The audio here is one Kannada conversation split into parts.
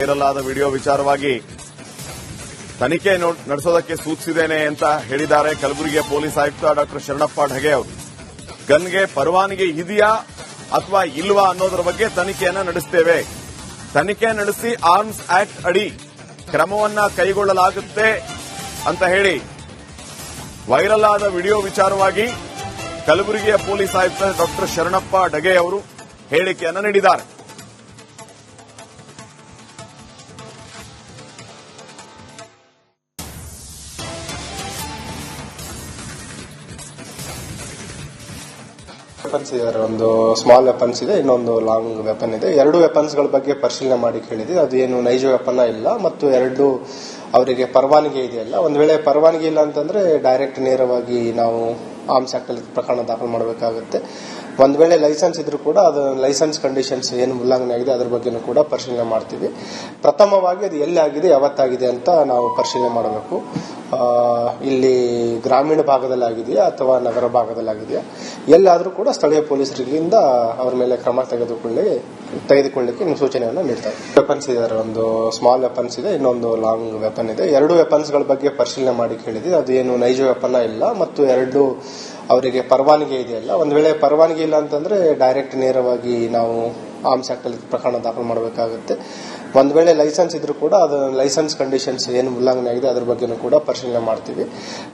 ವೈರಲ್ ಆದ ವಿಡಿಯೋ ವಿಚಾರವಾಗಿ ತನಿಖೆ ನಡೆಸೋದಕ್ಕೆ ಸೂಚಿಸಿದ್ದೇನೆ ಅಂತ ಹೇಳಿದ್ದಾರೆ ಕಲಬುರಗಿಯ ಪೊಲೀಸ್ ಆಯುಕ್ತ ಡಾಕ್ಟರ್ ಶರಣಪ್ಪ ಢಗೆ ಅವರು. ಗನ್ಗೆ ಪರವಾನಗಿ ಇದೆಯಾ ಅಥವಾ ಇಲ್ವಾ ಅನ್ನೋದರ ಬಗ್ಗೆ ತನಿಖೆಯನ್ನ ನಡೆಸುತ್ತೇವೆ. ತನಿಖೆ ನಡೆಸಿ ಆರ್ಮ್ಸ್ ಆಕ್ಟ್ ಅಡಿ ಕ್ರಮವನ್ನ ಕೈಗೊಳ್ಳಲಾಗುತ್ತೆ ಅಂತ ಹೇಳಿ ವೈರಲ್ ಆದ ವಿಡಿಯೋ ವಿಚಾರವಾಗಿ ಕಲಬುರಗಿಯ ಪೊಲೀಸ್ ಆಯುಕ್ತ ಡಾಕ್ಟರ್ ಶರಣಪ್ಪ ಢಗೆ ಅವರು ಹೇಳಿಕೆಯನ್ನ ನೀಡಿದ್ದಾರೆ. ವೆಪನ್ಸ್ ಇದಾರೆ, ಒಂದು ಸ್ಮಾಲ್ ವೆಪನ್ಸ್ ಇದೆ, ಇನ್ನೊಂದು ಲಾಂಗ್ ವೆಪನ್ ಇದೆ. ಎರಡು ವೆಪನ್ಸ್ ಗಳ ಬಗ್ಗೆ ಪರಿಶೀಲನೆ ಮಾಡಿ ಕೇಳಿದ್ವಿ. ಅದು ಏನು ನೈಜ ವೆಪನ್ ಇಲ್ಲ ಮತ್ತು ಎರಡು ಅವರಿಗೆ ಪರವಾನಗಿ ಇದೆಯಲ್ಲ. ಒಂದ್ ವೇಳೆ ಪರವಾನಗಿ ಇಲ್ಲ ಅಂತಂದ್ರೆ ಡೈರೆಕ್ಟ್ ನೇರವಾಗಿ ನಾವು ಆರ್ಮ್ಸ್ ಆಕ್ಟ್ ಅಲ್ಲಿ ಪ್ರಕರಣ ದಾಖಲು ಮಾಡಬೇಕಾಗುತ್ತೆ. ಒಂದ್ ವೇಳೆ ಲೈಸೆನ್ಸ್ ಇದ್ರೂ ಕೂಡ ಅದು ಲೈಸೆನ್ಸ್ ಕಂಡೀಷನ್ಸ್ ಏನು ಉಲ್ಲಂಘನೆ ಆಗಿದೆ ಅದ್ರ ಬಗ್ಗೆನೂ ಕೂಡ ಪರಿಶೀಲನೆ ಮಾಡ್ತೀವಿ. ಪ್ರಥಮವಾಗಿ ಅದು ಎಲ್ಲಿ ಆಗಿದೆ ಯಾವತ್ತಾಗಿದೆ ಅಂತ ನಾವು ಪರಿಶೀಲನೆ ಮಾಡಬೇಕು. ಇಲ್ಲಿ ಗ್ರಾಮೀಣ ಭಾಗದಲ್ಲಿ ಆಗಿದೆಯಾ ಅಥವಾ ನಗರ ಭಾಗದಲ್ಲಿ ಆಗಿದೆಯಾ, ಎಲ್ಲಾದ್ರೂ ಕೂಡ ಸ್ಥಳೀಯ ಪೊಲೀಸರಿಂದ ಅವರ ಮೇಲೆ ಕ್ರಮ ತೆಗೆದುಕೊಳ್ಳಿಕ್ಕೆ ಸೂಚನೆಯನ್ನು ನೀಡ್ತಾರೆ. ವೆಪನ್ಸ್ ಇದಾರೆ, ಒಂದು ಸ್ಮಾಲ್ ವೆಪನ್ಸ್ ಇದೆ, ಇನ್ನೊಂದು ಲಾಂಗ್ ವೆಪನ್ ಇದೆ. ಎರಡು ವೆಪನ್ಸ್ ಗಳ ಬಗ್ಗೆ ಪರಿಶೀಲನೆ ಮಾಡಿ ಕೇಳಿದ್ವಿ. ಅದು ಏನು ನೈಜ ವೆಪನ್ ಇಲ್ಲ ಮತ್ತು ಎರಡು ಅವರಿಗೆ ಪರವಾನಗಿ ಇದೆಯಲ್ಲ. ಒಂದ್ ವೇಳೆ ಪರವಾನಗಿ ಇಲ್ಲ ಅಂತಂದ್ರೆ ಡೈರೆಕ್ಟ್ ನೇರವಾಗಿ ನಾವು ಆರ್ಮ್ಸ್ ಆಕ್ಟ್ ಅಲ್ಲಿ ಪ್ರಕರಣ ದಾಖಲು ಮಾಡಬೇಕಾಗುತ್ತೆ. ಒಂದ್ ವೇಳೆ ಲೈಸೆನ್ಸ್ ಇದ್ರೂ ಕೂಡ ಅದು ಲೈಸೆನ್ಸ್ ಕಂಡೀಷನ್ಸ್ ಏನು ಉಲ್ಲಂಘನೆ ಆಗಿದೆ ಅದ್ರ ಬಗ್ಗೆನೂ ಕೂಡ ಪರಿಶೀಲನೆ ಮಾಡ್ತೀವಿ.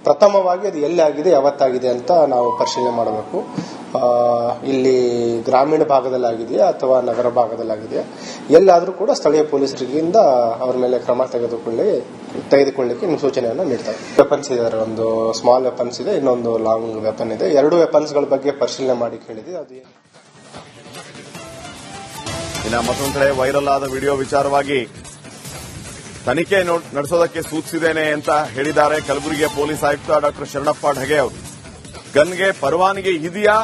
ಪ್ರಥಮವಾಗಿ ಅದು ಎಲ್ಲಿ ಆಗಿದೆ ಯಾವತ್ತಾಗಿದೆ ಅಂತ ನಾವು ಪರಿಶೀಲನೆ ಮಾಡಬೇಕು. ಇಲ್ಲಿ ಗ್ರಾಮೀಣ ಭಾಗದಲ್ಲಿ ಆಗಿದೆಯಾ ಅಥವಾ ನಗರ ಭಾಗದಲ್ಲಿ ಆಗಿದೆಯಾ, ಎಲ್ಲಾದ್ರೂ ಕೂಡ ಸ್ಥಳೀಯ ಪೊಲೀಸರಿಂದ ಅವರ ಮೇಲೆ ಕ್ರಮ ತೆಗೆದುಕೊಳ್ಳಿಕ್ಕೆ ಸೂಚನೆಯನ್ನು ನೀಡ್ತಾರೆ. ವೆಪನ್ಸ್ ಇದಾರೆ, ಒಂದು ಸ್ಮಾಲ್ ವೆಪನ್ಸ್ ಇದೆ, ಇನ್ನೊಂದು ಲಾಂಗ್ ವೆಪನ್ ಇದೆ. ಎರಡು ವೆಪನ್ಸ್ ಗಳ ಬಗ್ಗೆ ಪರಿಶೀಲನೆ ಮಾಡಿ ಕೇಳಿದ್ವಿ. ಅದು ಇನ್ನು ಮತ್ತೊಂದು ಕಡೆ ವೈರಲ್ ಆದ ವಿಡಿಯೋ ವಿಚಾರವಾಗಿ ತನಿಖೆ ನಡೆಸೋದಕ್ಕೆ ಸೂಚಿಸಿದ್ದೇನೆ ಅಂತ ಹೇಳಿದ್ದಾರೆ ಕಲಬುರಗಿಯ ಪೊಲೀಸ್ ಆಯುಕ್ತ ಡಾಕ್ಟರ್ ಶರಣಪ್ಪ ಢಗೆ ಅವರು. ಗನ್ಗೆ ಪರವಾನಗಿ ಇದೆಯಾ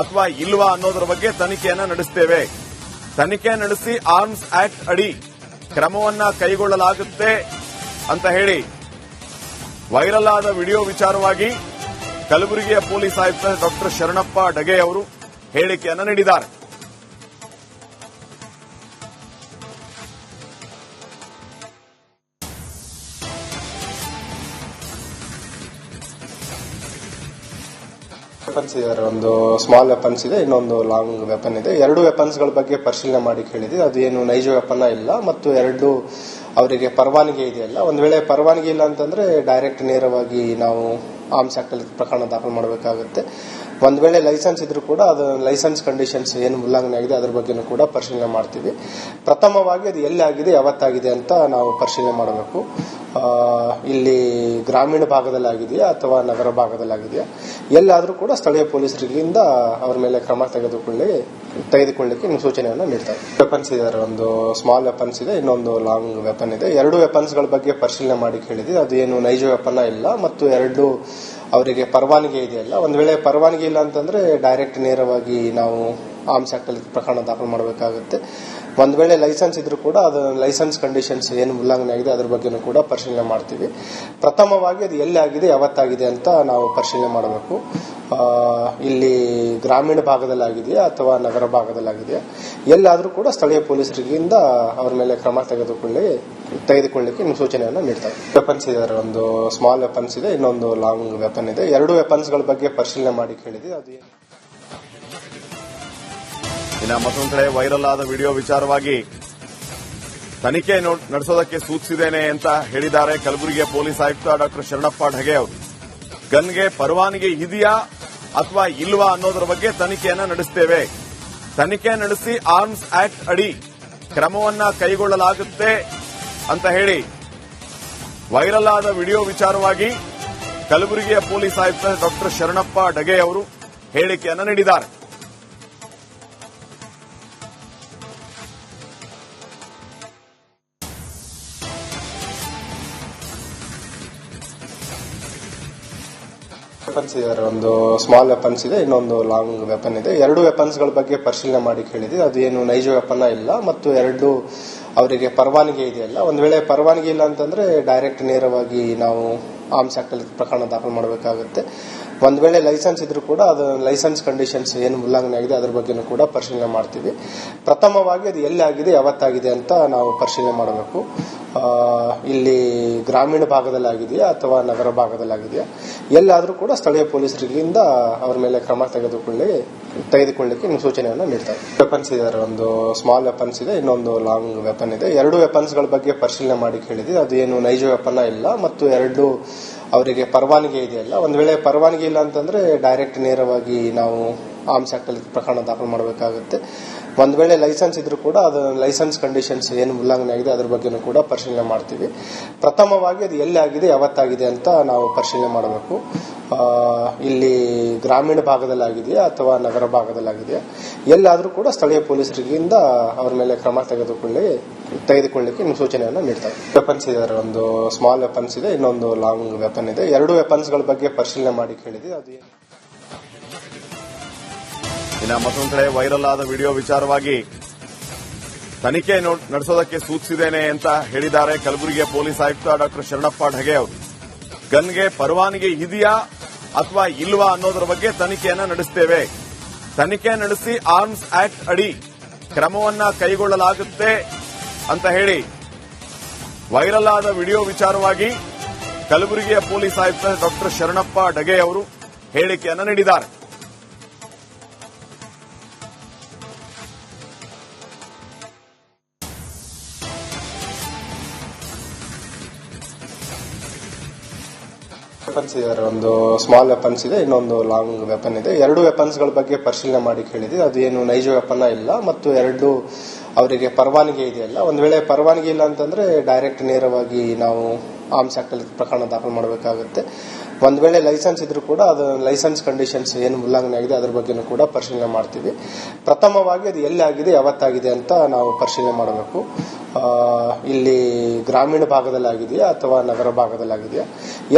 ಅಥವಾ ಇಲ್ವಾ ಅನ್ನೋದರ ಬಗ್ಗೆ ತನಿಖೆಯನ್ನ ನಡೆಸುತ್ತೇವೆ. ತನಿಖೆ ನಡೆಸಿ ಆರ್ಮ್ಸ್ ಆಕ್ಟ್ ಅಡಿ ಕ್ರಮವನ್ನ ಕೈಗೊಳ್ಳಲಾಗುತ್ತೆ ಅಂತ ಹೇಳಿ ವೈರಲ್ ಆದ ವಿಡಿಯೋ ವಿಚಾರವಾಗಿ ಕಲಬುರಗಿಯ ಪೊಲೀಸ್ ಆಯುಕ್ತ ಡಾಕ್ಟರ್ ಶರಣಪ್ಪ ಢಗೆ ಅವರು ಹೇಳಿಕೆಯನ್ನ ನೀಡಿದ್ದಾರೆ. ವೆಪನ್ಸ್ ಇದಾರೆ, ಒಂದು ಸ್ಮಾಲ್ ವೆಪನ್ಸ್ ಇದೆ, ಇನ್ನೊಂದು ಲಾಂಗ್ ವೆಪನ್ ಇದೆ. ಎರಡು ವೆಪನ್ಸ್ ಗಳ ಬಗ್ಗೆ ಪರಿಶೀಲನೆ ಮಾಡಿ ಕೇಳಿದ್ವಿ. ಅದು ಏನು ನೈಜ ವೆಪನ್ ಇಲ್ಲ ಮತ್ತು ಎರಡು ಅವರಿಗೆ ಪರವಾನಗಿ ಇದೆಯಲ್ಲ. ಒಂದ್ ವೇಳೆ ಪರವಾನಗಿ ಇಲ್ಲ ಅಂತಂದ್ರೆ ಡೈರೆಕ್ಟ್ ನೇರವಾಗಿ ನಾವು ಆರ್ಮ್ಸ್ ಆಕ್ಟ್ ಅಲ್ಲಿ ಪ್ರಕರಣ ದಾಖಲು ಮಾಡಬೇಕಾಗುತ್ತೆ. ಒಂದ್ ವೇಳೆ ಲೈಸೆನ್ಸ್ ಇದ್ರೂ ಕೂಡ ಅದು ಲೈಸೆನ್ಸ್ ಕಂಡೀಷನ್ಸ್ ಏನು ಉಲ್ಲಂಘನೆ ಆಗಿದೆ ಅದ್ರ ಬಗ್ಗೆನೂ ಕೂಡ ಪರಿಶೀಲನೆ ಮಾಡ್ತೀವಿ. ಪ್ರಥಮವಾಗಿ ಅದು ಎಲ್ಲಿ ಆಗಿದೆ ಯಾವತ್ತಾಗಿದೆ ಅಂತ ನಾವು ಪರಿಶೀಲನೆ ಮಾಡಬೇಕು. ಇಲ್ಲಿ ಗ್ರಾಮೀಣ ಭಾಗದಲ್ಲಿ ಆಗಿದೆಯಾ ಅಥವಾ ನಗರ ಭಾಗದಲ್ಲಿ ಆಗಿದೆಯಾ, ಎಲ್ಲಾದ್ರೂ ಕೂಡ ಸ್ಥಳೀಯ ಪೊಲೀಸರಿಂದ ಅವರ ಮೇಲೆ ಕ್ರಮ ತೆಗೆದುಕೊಳ್ಳಿಕ್ಕೆ ಸೂಚನೆಯನ್ನು ನೀಡ್ತಾರೆ. ವೆಪನ್ಸ್ ಇದಾರೆ, ಒಂದು ಸ್ಮಾಲ್ ವೆಪನ್ಸ್ ಇದೆ, ಇನ್ನೊಂದು ಲಾಂಗ್ ವೆಪನ್ ಇದೆ. ಎರಡು ವೆಪನ್ಸ್ ಗಳ ಬಗ್ಗೆ ಪರಿಶೀಲನೆ ಮಾಡಿ ಕೇಳಿದ್ವಿ. ಅದು ಏನು ನೈಜ ವೆಪನ್ ಇಲ್ಲ ಮತ್ತು ಎರಡು ಅವರಿಗೆ ಪರವಾನಗಿ ಇದೆಯಲ್ಲ. ಒಂದ್ ವೇಳೆ ಪರವಾನಗಿ ಇಲ್ಲ ಅಂತಂದ್ರೆ ಡೈರೆಕ್ಟ್ ನೇರವಾಗಿ ನಾವು ಆರ್ಮ್ಸ್ ಆಕ್ಟ್ ಅಲ್ಲಿ ಪ್ರಕರಣ ದಾಖಲು ಮಾಡಬೇಕಾಗುತ್ತೆ. ಒಂದ್ ವೇಳೆ ಲೈಸೆನ್ಸ್ ಇದ್ರೂ ಕೂಡ ಅದು ಲೈಸೆನ್ಸ್ ಕಂಡೀಷನ್ಸ್ ಏನು ಉಲ್ಲಂಘನೆ ಆಗಿದೆ ಅದ್ರ ಬಗ್ಗೆನೂ ಕೂಡ ಪರಿಶೀಲನೆ ಮಾಡ್ತೀವಿ. ಪ್ರಥಮವಾಗಿ ಅದು ಎಲ್ಲಿ ಆಗಿದೆ ಯಾವತ್ತಾಗಿದೆ ಅಂತ ನಾವು ಪರಿಶೀಲನೆ ಮಾಡಬೇಕು. ಇಲ್ಲಿ ಗ್ರಾಮೀಣ ಭಾಗದಲ್ಲಿ ಆಗಿದೆಯಾ ಅಥವಾ ನಗರ ಭಾಗದಲ್ಲಿ ಆಗಿದೆಯಾ, ಎಲ್ಲಾದ್ರೂ ಕೂಡ ಸ್ಥಳೀಯ ಪೊಲೀಸರಿಂದ ಅವರ ಮೇಲೆ ಕ್ರಮ ತೆಗೆದುಕೊಳ್ಳಿಕ್ಕೆ ಸೂಚನೆಯನ್ನು ನೀಡ್ತಾರೆ. ವೆಪನ್ಸ್ ಇದಾರೆ, ಒಂದು ಸ್ಮಾಲ್ ವೆಪನ್ಸ್ ಇದೆ, ಇನ್ನೊಂದು ಲಾಂಗ್ ವೆಪನ್ ಇದೆ. ಎರಡು ವೆಪನ್ಸ್ ಗಳ ಬಗ್ಗೆ ಪರಿಶೀಲನೆ ಮಾಡಿ ಕೇಳಿದ್ವಿ. ಅದು ಇನ್ನು ಮತ್ತೊಂದು ಕಡೆ ವೈರಲ್ ಆದ ವಿಡಿಯೋ ವಿಚಾರವಾಗಿ ತನಿಖೆ ನಡೆಸೋದಕ್ಕೆ ಸೂಚಿಸಿದ್ದೇನೆ ಅಂತ ಹೇಳಿದ್ದಾರೆ ಕಲಬುರಗಿಯ ಪೊಲೀಸ್ ಆಯುಕ್ತ ಡಾಕ್ಟರ್ ಶರಣಪ್ಪ ಢಗೆ ಅವರು. ಗನ್ಗೆ ಪರವಾನಗಿ ಇದೆಯಾ ಅಥವಾ ಇಲ್ವಾ ಅನ್ನೋದರ ಬಗ್ಗೆ ತನಿಖೆಯನ್ನ ನಡೆಸುತ್ತೇವೆ. ತನಿಖೆ ನಡೆಸಿ ಆರ್ಮ್ಸ್ ಆಕ್ಟ್ ಅಡಿ ಕ್ರಮವನ್ನ ಕೈಗೊಳ್ಳಲಾಗುತ್ತೆ ಅಂತ ಹೇಳಿ ವೈರಲ್ ಆದ ವಿಡಿಯೋ ವಿಚಾರವಾಗಿ ಕಲಬುರಗಿಯ ಪೊಲೀಸ್ ಆಯುಕ್ತ ಡಾಕ್ಟರ್ ಶರಣಪ್ಪ ಢಗೆ ಅವರು ಹೇಳಿಕೆಯನ್ನ ನೀಡಿದ್ದಾರೆ. ವೆಪನ್ಸ್ ಇದಾರೆ, ಒಂದು ಸ್ಮಾಲ್ ವೆಪನ್ಸ್ ಇದೆ, ಇನ್ನೊಂದು ಲಾಂಗ್ ವೆಪನ್ ಇದೆ. ಎರಡು ವೆಪನ್ಸ್ ಗಳ ಬಗ್ಗೆ ಪರಿಶೀಲನೆ ಮಾಡಿ ಕೇಳಿದ್ವಿ. ಅದು ಏನು ನೈಜ ವೆಪನ್ ಇಲ್ಲ ಮತ್ತು ಎರಡು ಅವರಿಗೆ ಪರವಾನಗಿ ಇದೆಯಲ್ಲ. ಒಂದ್ ವೇಳೆ ಪರವಾನಗಿ ಇಲ್ಲ ಅಂತಂದ್ರೆ ಡೈರೆಕ್ಟ್ ನೇರವಾಗಿ ನಾವು ಆರ್ಮ್ಸ್ ಆಕ್ಟ್ ಅಲ್ಲಿ ಪ್ರಕರಣ ದಾಖಲು ಮಾಡಬೇಕಾಗುತ್ತೆ. ಒಂದ್ ವೇಳೆ ಲೈಸೆನ್ಸ್ ಇದ್ರೂ ಕೂಡ ಅದು ಲೈಸೆನ್ಸ್ ಕಂಡೀಷನ್ಸ್ ಏನು ಉಲ್ಲಂಘನೆ ಆಗಿದೆ ಅದ್ರ ಬಗ್ಗೆನೂ ಕೂಡ ಪರಿಶೀಲನೆ ಮಾಡ್ತೀವಿ. ಪ್ರಥಮವಾಗಿ ಅದು ಎಲ್ಲಿ ಆಗಿದೆ ಯಾವತ್ತಾಗಿದೆ ಅಂತ ನಾವು ಪರಿಶೀಲನೆ ಮಾಡಬೇಕು. ಇಲ್ಲಿ ಗ್ರಾಮೀಣ ಭಾಗದಲ್ಲಿ ಆಗಿದೆಯಾ ಅಥವಾ ನಗರ ಭಾಗದಲ್ಲಿ ಆಗಿದೆಯಾ, ಎಲ್ಲಾದ್ರೂ ಕೂಡ ಸ್ಥಳೀಯ ಪೊಲೀಸರಿಂದ ಅವರ ಮೇಲೆ ಕ್ರಮ ತೆಗೆದುಕೊಳ್ಳಿಕ್ಕೆ ಸೂಚನೆಯನ್ನು ನೀಡ್ತಾರೆ. ವೆಪನ್ಸ್ ಇದ್ದಾರೆ, ಒಂದು ಸ್ಮಾಲ್ ವೆಪನ್ಸ್ ಇದೆ, ಇನ್ನೊಂದು ಲಾಂಗ್ ವೆಪನ್ ಇದೆ. ಎರಡು ವೆಪನ್ಸ್ ಗಳ ಬಗ್ಗೆ ಪರಿಶೀಲನೆ ಮಾಡಿ ಕೇಳಿದ್ವಿ. ಅದು ಏನು ನೈಜ ವೆಪನ್ ಇಲ್ಲ ಮತ್ತು ಎರಡು ಅವರಿಗೆ ಪರವಾನಗಿ ಇದೆಯಲ್ಲ. ಒಂದ್ ವೇಳೆ ಪರವಾನಗಿ ಇಲ್ಲ ಅಂತಂದ್ರೆ ಡೈರೆಕ್ಟ್ ನೇರವಾಗಿ ನಾವು ಆರ್ಮ್ಸ್ ಆಕ್ಟ್ ಅಲ್ಲಿ ಪ್ರಕರಣ ದಾಖಲು ಮಾಡಬೇಕಾಗುತ್ತೆ. ಒಂದ್ ವೇಳೆ ಲೈಸೆನ್ಸ್ ಇದ್ರೂ ಕೂಡ ಅದು ಲೈಸೆನ್ಸ್ ಕಂಡೀಷನ್ಸ್ ಏನು ಉಲ್ಲಂಘನೆ ಆಗಿದೆ ಅದ್ರ ಬಗ್ಗೆನೂ ಕೂಡ ಪರಿಶೀಲನೆ ಮಾಡ್ತೀವಿ. ಪ್ರಥಮವಾಗಿ ಅದು ಎಲ್ಲಿ ಆಗಿದೆ ಯಾವತ್ತಾಗಿದೆ ಅಂತ ನಾವು ಪರಿಶೀಲನೆ ಮಾಡಬೇಕು. ಇಲ್ಲಿ ಗ್ರಾಮೀಣ ಭಾಗದಲ್ಲಿ ಆಗಿದೆಯಾ ಅಥವಾ ನಗರ ಭಾಗದಲ್ಲಿ ಆಗಿದೆಯಾ, ಎಲ್ಲಾದ್ರೂ ಕೂಡ ಸ್ಥಳೀಯ ಪೊಲೀಸರಿಂದ ಅವರ ಮೇಲೆ ಕ್ರಮ ತೆಗೆದುಕೊಳ್ಳಿಕ್ಕೆ ಸೂಚನೆಯನ್ನು ನೀಡ್ತಾರೆ. ವೆಪನ್ಸ್ ಇದ್ದಾರೆ, ಒಂದು ಸ್ಮಾಲ್ ವೆಪನ್ಸ್ ಇದೆ, ಇನ್ನೊಂದು ಲಾಂಗ್ ವೆಪನ್ ಇದೆ. ಎರಡು ವೆಪನ್ಸ್ ಗಳ ಬಗ್ಗೆ ಪರಿಶೀಲನೆ ಮಾಡಿ ಕೇಳಿದ್ವಿ. ಅದು ಇನ್ನು ಮತ್ತೊಂದು ಕಡೆ ವೈರಲ್ ಆದ ವಿಡಿಯೋ ವಿಚಾರವಾಗಿ ತನಿಖೆ ನಡೆಸೋದಕ್ಕೆ ಸೂಚಿಸಿದ್ದೇನೆ ಅಂತ ಹೇಳಿದ್ದಾರೆ ಕಲಬುರಗಿಯ ಪೊಲೀಸ್ ಆಯುಕ್ತ ಡಾಕ್ಟರ್ ಶರಣಪ್ಪ ಢಗೆ ಅವರು. ಗನ್ಗೆ ಪರವಾನಗಿ ಇದೆಯಾ ಅಥವಾ ಇಲ್ವಾ ಅನ್ನೋದರ ಬಗ್ಗೆ ತನಿಖೆಯನ್ನ ನಡೆಸ್ತೇವೆ. ತನಿಖೆ ನಡೆಸಿ ಆರ್ಮ್ಸ್ ಆಕ್ಟ್ ಅಡಿ ಕ್ರಮವನ್ನ ಕೈಗೊಳ್ಳಲಾಗುತ್ತೆ ಅಂತ ಹೇಳಿ ವೈರಲ್ ಆದ ವಿಡಿಯೋ ವಿಚಾರವಾಗಿ ಕಲಬುರಗಿಯ ಪೊಲೀಸ್ ಆಯುಕ್ತ ಡಾಕ್ಟರ್ ಶರಣಪ್ಪ ಢಗೆ ಅವರು ಹೇಳಿಕೆಯನ್ನ ನೀಡಿದ್ದಾರೆ. ವೆಪನ್ಸ್ ಇದ್ದಾರೆ, ಒಂದು ಸ್ಮಾಲ್ ವೆಪನ್ಸ್ ಇದೆ, ಇನ್ನೊಂದು ಲಾಂಗ್ ವೆಪನ್ ಇದೆ. ಎರಡು ವೆಪನ್ಸ್ ಗಳ ಬಗ್ಗೆ ಪರಿಶೀಲನೆ ಮಾಡಿ ಕೇಳಿದ್ವಿ. ಅದು ಏನು ನೈಜ ವೆಪನ್ ಇಲ್ಲ ಮತ್ತು ಎರಡು ಅವರಿಗೆ ಪರವಾನಗಿ ಇದೆಯಲ್ಲ. ಒಂದ್ ವೇಳೆ ಪರವಾನಗಿ ಇಲ್ಲ ಅಂತಂದ್ರೆ ಡೈರೆಕ್ಟ್ ನೇರವಾಗಿ ನಾವು ಆರ್ಮ್ಸ್ ಆಕ್ಟ್ ಅಲ್ಲಿ ಪ್ರಕರಣ ದಾಖಲು ಮಾಡಬೇಕಾಗುತ್ತೆ. ಒಂದ್ ವೇಳೆ ಲೈಸೆನ್ಸ್ ಇದ್ರೂ ಕೂಡ ಅದು ಲೈಸೆನ್ಸ್ ಕಂಡೀಷನ್ಸ್ ಏನು ಉಲ್ಲಂಘನೆ ಆಗಿದೆ ಅದ್ರ ಬಗ್ಗೆನೂ ಕೂಡ ಪರಿಶೀಲನೆ ಮಾಡ್ತೀವಿ. ಪ್ರಥಮವಾಗಿ ಅದು ಎಲ್ಲಿ ಆಗಿದೆ ಯಾವತ್ತಾಗಿದೆ ಅಂತ ನಾವು ಪರಿಶೀಲನೆ ಮಾಡಬೇಕು. ಇಲ್ಲಿ ಗ್ರಾಮೀಣ ಭಾಗದಲ್ಲಿ ಆಗಿದೆಯಾ ಅಥವಾ ನಗರ ಭಾಗದಲ್ಲಿ ಆಗಿದೆಯಾ,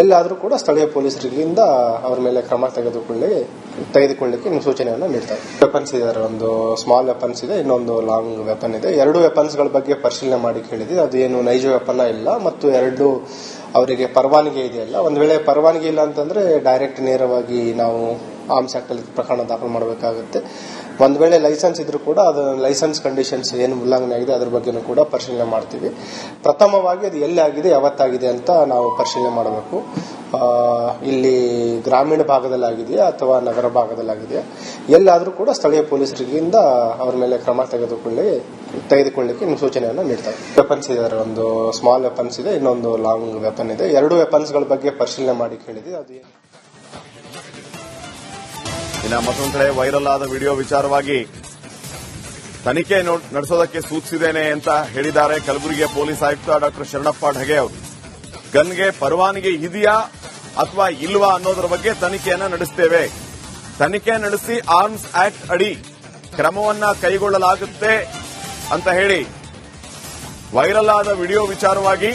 ಎಲ್ಲಾದ್ರೂ ಕೂಡ ಸ್ಥಳೀಯ ಪೊಲೀಸರಿಂದ ಅವರ ಮೇಲೆ ಕ್ರಮ ತೆಗೆದುಕೊಳ್ಳಿಕ್ಕೆ ಸೂಚನೆಯನ್ನು ನೀಡ್ತಾರೆ. ವೆಪನ್ಸ್ ಇದ್ದಾರೆ, ಒಂದು ಸ್ಮಾಲ್ ವೆಪನ್ಸ್ ಇದೆ, ಇನ್ನೊಂದು ಲಾಂಗ್ ವೆಪನ್ ಇದೆ. ಎರಡು ವೆಪನ್ಸ್ ಗಳ ಬಗ್ಗೆ ಪರಿಶೀಲನೆ ಮಾಡಿ ಕೇಳಿದ್ವಿ. ಅದು ಏನು ನೈಜ ವೆಪನ್ ಇಲ್ಲ ಮತ್ತು ಎರಡು ಅವರಿಗೆ ಪರವಾನಗಿ ಇದೆಯಲ್ಲ. ಒಂದ್ ವೇಳೆ ಪರವಾನಗಿ ಇಲ್ಲ ಅಂತಂದ್ರೆ ಡೈರೆಕ್ಟ್ ನೇರವಾಗಿ ನಾವು ಆರ್ಮ್ಸ್ ಆಕ್ಟ್ ಅಲ್ಲಿ ಪ್ರಕರಣ ದಾಖಲು ಮಾಡಬೇಕಾಗುತ್ತೆ. ಒಂದ್ ವೇಳೆ ಲೈಸೆನ್ಸ್ ಇದ್ರೂ ಕೂಡ ಅದು ಲೈಸೆನ್ಸ್ ಕಂಡೀಷನ್ಸ್ ಏನು ಉಲ್ಲಂಘನೆ ಆಗಿದೆ ಅದ್ರ ಬಗ್ಗೆನೂ ಕೂಡ ಪರಿಶೀಲನೆ ಮಾಡ್ತೀವಿ. ಪ್ರಥಮವಾಗಿ ಅದು ಎಲ್ಲಿ ಆಗಿದೆ ಯಾವತ್ತಾಗಿದೆ ಅಂತ ನಾವು ಪರಿಶೀಲನೆ ಮಾಡಬೇಕು. ಇಲ್ಲಿ ಗ್ರಾಮೀಣ ಭಾಗದಲ್ಲಿ ಆಗಿದೆಯಾ ಅಥವಾ ನಗರ ಭಾಗದಲ್ಲಿ ಆಗಿದೆಯಾ, ಎಲ್ಲಾದ್ರೂ ಕೂಡ ಸ್ಥಳೀಯ ಪೊಲೀಸರಿಂದ ಅವರ ಮೇಲೆ ಕ್ರಮ ತೆಗೆದುಕೊಳ್ಳಿಕ್ಕೆ ಸೂಚನೆಯನ್ನು ನೀಡ್ತಾರೆ. ವೆಪನ್ಸ್ ಇದ್ದಾರೆ, ಒಂದು ಸ್ಮಾಲ್ ವೆಪನ್ಸ್ ಇದೆ, ಇನ್ನೊಂದು ಲಾಂಗ್ ವೆಪನ್ ಇದೆ. ಎರಡು ವೆಪನ್ಸ್ ಗಳ ಬಗ್ಗೆ ಪರಿಶೀಲನೆ ಮಾಡಿ ಕೇಳಿದ್ವಿ. ಅದು ಇನ್ನು ಮತ್ತೊಂದು ಕಡೆ ವೈರಲ್ ಆದ ವಿಡಿಯೋ ವಿಚಾರವಾಗಿ ತನಿಖೆ ನಡೆಸೋದಕ್ಕೆ ಸೂಚಿಸಿದ್ದೇನೆ ಅಂತ ಹೇಳಿದ್ದಾರೆ ಕಲಬುರಗಿಯ ಪೊಲೀಸ್ ಆಯುಕ್ತ ಡಾಕ್ಟರ್ ಶರಣಪ್ಪ ಢಗೆ ಅವರು. ಗನ್ಗೆ ಪರವಾನಗಿ ಇದೆಯಾ ಅಥವಾ ಇಲ್ವಾ ಅನ್ನೋದರ ಬಗ್ಗೆ ತನಿಖೆಯನ್ನ ನಡೆಸ್ತೇವೆ. ತನಿಖೆ ನಡೆಸಿ ಆರ್ಮ್ಸ್ ಆಕ್ಟ್ ಅಡಿ ಕ್ರಮವನ್ನ ಕೈಗೊಳ್ಳಲಾಗುತ್ತೆ ಅಂತ ಹೇಳಿ ವೈರಲ್ ಆದ ವಿಡಿಯೋ ವಿಚಾರವಾಗಿ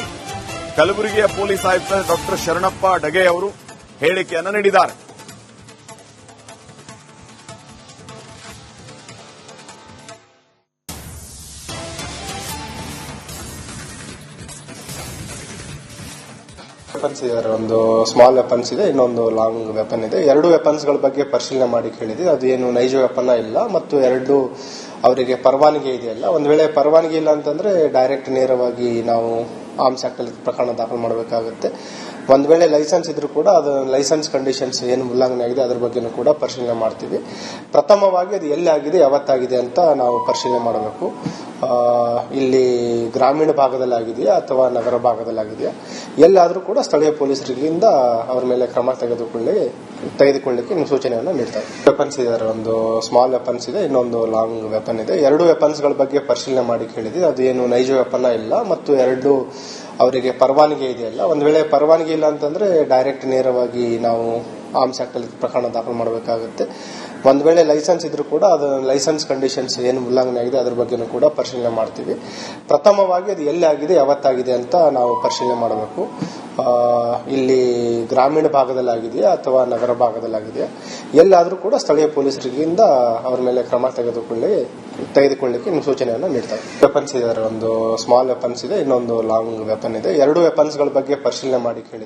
ಕಲಬುರಗಿಯ ಪೊಲೀಸ್ ಆಯುಕ್ತ ಡಾಕ್ಟರ್ ಶರಣಪ್ಪ ಢಗೆ ಅವರು ಹೇಳಿಕೆಯನ್ನ ನೀಡಿದ್ದಾರೆ. ವೆಪನ್ಸ್ ಇದ್ದಾರೆ, ಒಂದು ಸ್ಮಾಲ್ ವೆಪನ್ಸ್ ಇದೆ, ಇನ್ನೊಂದು ಲಾಂಗ್ ವೆಪನ್ ಇದೆ. ಎರಡು ವೆಪನ್ಸ್ ಗಳ ಬಗ್ಗೆ ಪರಿಶೀಲನೆ ಮಾಡಿ ಕೇಳಿದ್ವಿ. ಅದು ಏನು ನೈಜ ವೆಪನ್ ಇಲ್ಲ ಮತ್ತು ಎರಡು ಅವರಿಗೆ ಪರವಾನಗಿ ಇದೆಯಲ್ಲ. ಒಂದ್ ವೇಳೆ ಪರವಾನಗಿ ಇಲ್ಲ ಅಂತಂದ್ರೆ ಡೈರೆಕ್ಟ್ ನೇರವಾಗಿ ನಾವು ಆರ್ಮ್ಸ್ ಆಕ್ಟ್ ಅಲ್ಲಿ ಪ್ರಕರಣ ದಾಖಲು ಮಾಡಬೇಕಾಗುತ್ತೆ. ಒಂದ್ ವೇಳೆ ಲೈಸೆನ್ಸ್ ಇದ್ರೂ ಕೂಡ ಅದು ಲೈಸೆನ್ಸ್ ಕಂಡೀಷನ್ಸ್ ಏನು ಉಲ್ಲಂಘನೆ ಆಗಿದೆ ಅದ್ರ ಬಗ್ಗೆನೂ ಕೂಡ ಪರಿಶೀಲನೆ ಮಾಡ್ತೀವಿ. ಪ್ರಥಮವಾಗಿ ಅದು ಎಲ್ಲಿ ಆಗಿದೆ ಯಾವತ್ತಾಗಿದೆ ಅಂತ ನಾವು ಪರಿಶೀಲನೆ ಮಾಡಬೇಕು. ಇಲ್ಲಿ ಗ್ರಾಮೀಣ ಭಾಗದಲ್ಲಿ ಆಗಿದೆಯಾ ಅಥವಾ ನಗರ ಭಾಗದಲ್ಲಿ ಆಗಿದೆಯಾ, ಎಲ್ಲಾದ್ರೂ ಕೂಡ ಸ್ಥಳೀಯ ಪೊಲೀಸರಿಂದ ಅವರ ಮೇಲೆ ಕ್ರಮ ತೆಗೆದುಕೊಳ್ಳಿಕ್ಕೆ ಸೂಚನೆಯನ್ನು ನೀಡ್ತಾರೆ. ವೆಪನ್ಸ್ ಇದ್ದಾರೆ, ಒಂದು ಸ್ಮಾಲ್ ವೆಪನ್ಸ್ ಇದೆ, ಇನ್ನೊಂದು ಲಾಂಗ್ ವೆಪನ್ ಇದೆ. ಎರಡು ವೆಪನ್ಸ್ ಗಳ ಬಗ್ಗೆ ಪರಿಶೀಲನೆ ಮಾಡಿ ಕೇಳಿದ್ವಿ. ಅದು ಏನು ನೈಜ ವೆಪನ್ ಇಲ್ಲ ಮತ್ತು ಎರಡು ಅವರಿಗೆ ಪರವಾನಗಿ ಇದೆಯಲ್ಲ. ಒಂದ್ ವೇಳೆ ಪರವಾನಗಿ ಇಲ್ಲ ಅಂತಂದ್ರೆ ಡೈರೆಕ್ಟ್ ನೇರವಾಗಿ ನಾವು ಆರ್ಮ್ಸ್ ಆಕ್ಟ್ ಅಲ್ಲಿ ಪ್ರಕರಣ ದಾಖಲು ಮಾಡಬೇಕಾಗುತ್ತೆ. ಒಂದ್ ವೇಳೆ ಲೈಸೆನ್ಸ್ ಇದ್ರೂ ಕೂಡ ಅದು ಲೈಸೆನ್ಸ್ ಕಂಡೀಷನ್ಸ್ ಏನು ಉಲ್ಲಂಘನೆ ಆಗಿದೆ ಅದ್ರ ಬಗ್ಗೆನೂ ಕೂಡ ಪರಿಶೀಲನೆ ಮಾಡ್ತೀವಿ. ಪ್ರಥಮವಾಗಿ ಅದು ಎಲ್ಲಿ ಆಗಿದೆ ಯಾವತ್ತಾಗಿದೆ ಅಂತ ನಾವು ಪರಿಶೀಲನೆ ಮಾಡಬೇಕು. ಇಲ್ಲಿ ಗ್ರಾಮೀಣ ಭಾಗದಲ್ಲಿ ಆಗಿದೆಯಾ ಅಥವಾ ನಗರ ಭಾಗದಲ್ಲಿ ಆಗಿದೆಯಾ, ಎಲ್ಲಾದ್ರೂ ಕೂಡ ಸ್ಥಳೀಯ ಪೊಲೀಸರಿಂದ ಅವರ ಮೇಲೆ ಕ್ರಮ ತೆಗೆದುಕೊಳ್ಳಿಕ್ಕೆ ಸೂಚನೆಯನ್ನು ನೀಡ್ತಾರೆ. ವೆಪನ್ಸ್ ಇದ್ದಾರೆ, ಒಂದು ಸ್ಮಾಲ್ ವೆಪನ್ಸ್ ಇದೆ, ಇನ್ನೊಂದು ಲಾಂಗ್ ವೆಪನ್ ಇದೆ. ಎರಡು ವೆಪನ್ಸ್ ಗಳ ಬಗ್ಗೆ ಪರಿಶೀಲನೆ ಮಾಡಿ ಕೇಳಿದ್ವಿ.